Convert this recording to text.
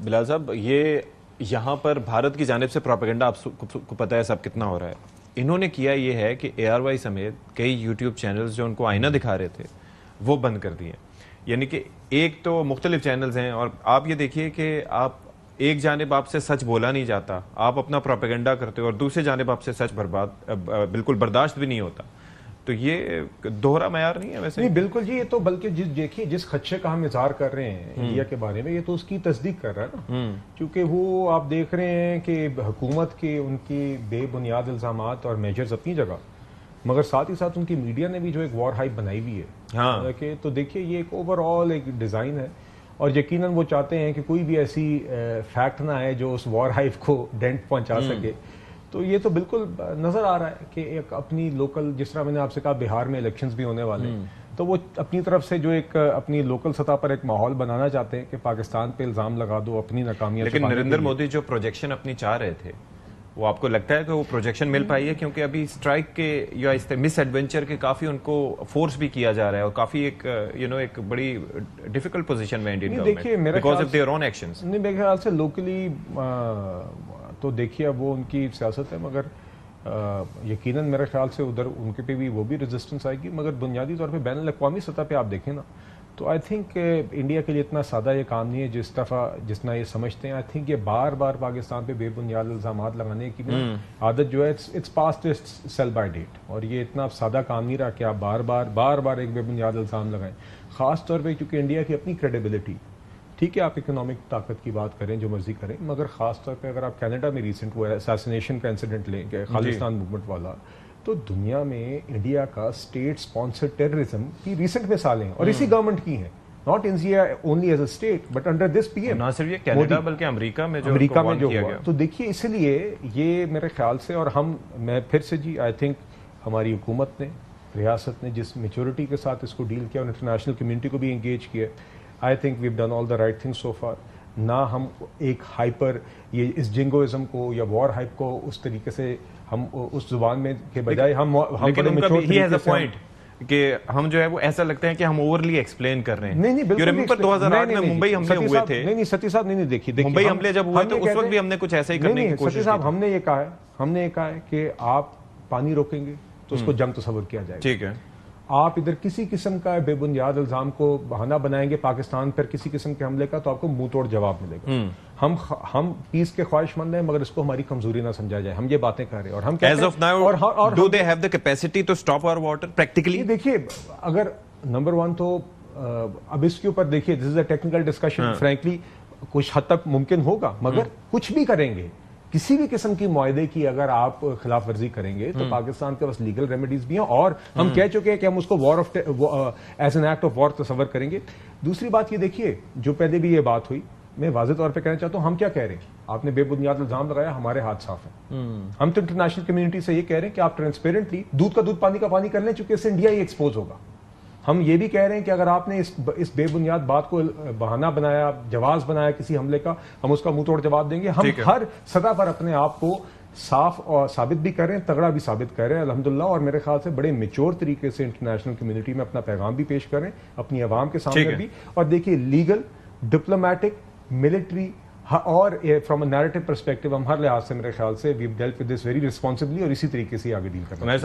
बिलाल साहब, ये यहाँ पर भारत की जानिब से प्रोपेगेंडा आपको पता है सब कितना हो रहा है। इन्होंने किया ये है कि ARY समेत कई यूट्यूब चैनल्स जो उनको आईना दिखा रहे थे वो बंद कर दिए। यानी कि एक तो मुख्तलिफ चैनल्स हैं और आप ये देखिए कि आप एक जानिब आपसे सच बोला नहीं जाता, आप अपना प्रोपेगेंडा करते हो, और दूसरी जानिब आपसे सच बिल्कुल बर्दाश्त भी नहीं होता। तो ये दोहरा मयार नहीं है वैसे? नहीं बिल्कुल जी, ये तो बल्कि देखिए जिस खदशे का हम इजहार कर रहे हैं इंडिया के बारे में, ये तो उसकी तस्दीक कर रहा है ना। क्योंकि वो आप देख रहे हैं कि हुकूमत के उनकी बेबुनियाद इल्जामात और मेजर्स अपनी जगह, मगर साथ ही साथ उनकी मीडिया ने भी जो एक वॉर हाइप बनाई हुई है। हाँ। कि तो देखिए ये एक ओवरऑल एक डिज़ाइन है, और यकीनन वो चाहते हैं कि कोई भी ऐसी फैक्ट ना है जो उस वॉर हाइप को डेंट पहुंचा सके। तो ये तो बिल्कुल नजर आ रहा है कि एक अपनी लोकल, जिस तरह मैंने आपसे कहा बिहार में इलेक्शंस भी होने वाले हैं, तो वो अपनी तरफ से जो एक अपनी लोकल सतह पर एक माहौल बनाना चाहते हैं कि पाकिस्तान पे इल्जाम लगा दो अपनी नाकामियां। लेकिन नरेंद्र मोदी जो प्रोजेक्शन अपनी चाह रहे थे, वो आपको लगता है कि वो प्रोजेक्शन मिल पाई है? क्योंकि अभी स्ट्राइक के या इस मिस एडवेंचर के काफी उनको फोर्स भी किया जा रहा है और काफी एक एक बड़ी डिफिकल्ट पोजीशन में Indian government because of their own actions. नहीं, मेरे ख्याल से लोकली तो देखिए अब वो उनकी सियासत है, मगर यकीनन मेरे ख्याल से उधर उनके पे भी वो भी रेजिस्टेंस आएगी। मगर बुनियादी तौर पे बैन अवी सतह पे आप देखें ना, तो आई थिंक इंडिया के लिए इतना सादा ये काम नहीं है जितना ये समझते हैं। आई थिंक ये बार बार पाकिस्तान पे बेबुनियाद इल्जामात लगाने की आदत जो है it's past it's sell by date, और ये इतना सादा काम नहीं रहा कि आप बार बार एक बेबुनियाद इल्जाम लगाएं। खास तौर पे क्योंकि इंडिया की अपनी क्रेडिबिलिटी, ठीक है आप इकोनॉमिक ताकत की बात करें जो मर्जी करें, मगर खास तौर पे अगर आप कनाडा में रिसेंट वो असैसिनेशन का इंसिडेंट लेंगे खालिस्तान मूवमेंट वाला, तो दुनिया में इंडिया का स्टेट स्पॉन्सर्ड टेररिज्म की रिसेंट मिसालें हैं और इसी गवर्नमेंट की हैं। Not India only as a state but under this PM, ना सिर्फ ये कनाडा बल्कि अमेरिका में जो हुआ। तो देखिए इसलिए ये मेरे ख्याल से, और मैं फिर से जी आई थिंक हमारी हुकूमत ने, रियासत ने जिस मेच्योरिटी के साथ इसको डील किया और इंटरनेशनल कम्युनिटी को भी इंगेज किया, I think we have done all the right things so far. ना हम एक हाइपर ये इस जिंगोइज्म को या वॉर हाइप को उस तरीके से हम उस जुबान में के बजाय हम पॉइंट कि हम जो है वो ऐसा लगता है कि हम ओवरली एक्सप्लेन कर रहे हैं। नहीं बिल्कुल 2008 में मुंबई हमले हुए थे। नहीं सती साहब, नहीं देखिए मुंबई हमले जब हुए तो उस वक्त भी हमने कुछ ऐसा ही करने की कोशिश की। सती साहब हमने ये कहा है कि आप पानी रोकेंगे तो उसको जंग तस्वर किया जाएगा। ठीक है, आप इधर किसी किस्म का बेबुनियाद इल्जाम को बहाना बनाएंगे पाकिस्तान पर किसी किस्म के हमले का, तो आपको मुंह तोड़ जवाब मिलेगा। हम पीस के ख्वाहिशमंद हैं, मगर इसको हमारी कमजोरी ना समझा जाए। हम ये बातें कर रहे हैं और हम as of now do they have the capacity to stop our water practically? देखिए अगर नंबर वन तो अब इसके ऊपर देखिए this is a technical discussion, frankly कुछ हद तक मुमकिन होगा, मगर कुछ भी करेंगे, किसी भी किस्म की मुआहदे की अगर आप खिलाफ वर्जी करेंगे तो पाकिस्तान के पास लीगल रेमेडीज भी हैं, और हम कह चुके हैं कि हम उसको war of as an act of war तस्वर करेंगे। दूसरी बात ये देखिए, जो पहले भी ये बात हुई, मैं वाज़ेह तौर पे कहना चाहता हूं, हम क्या कह रहे हैं, आपने बेबुनियाद इल्जाम लगाया, हमारे हाथ साफ है। हम तो इंटरनेशनल कम्युनिटी से ये कह रहे हैं कि आप ट्रांसपेरेंटली दूध का दूध पानी का पानी कर लें, चूंकि इससे इंडिया ही एक्सपोज होगा। हम ये भी कह रहे हैं कि अगर आपने इस बेबुनियाद बात को बहाना बनाया, जवाब बनाया किसी हमले का, हम उसका मुंह तोड़ जवाब देंगे। हम हर सतह पर अपने आप को साफ और साबित भी कर रहे हैं, तगड़ा भी साबित कर रहे हैं अल्हम्दुलिल्लाह, और मेरे ख्याल से बड़े मेच्योर तरीके से इंटरनेशनल कम्युनिटी में अपना पैगाम भी पेश कर रहे हैं, अपनी आवाम के सामने भी। और देखिए लीगल, डिप्लोमेटिक, मिलिट्री और फ्रॉम अ नैरेटिव पर्सपेक्टिव हम हर लिहाज से मेरे ख्याल से we have dealt with this very responsibly, और इसी तरीके से आगे डील करना है।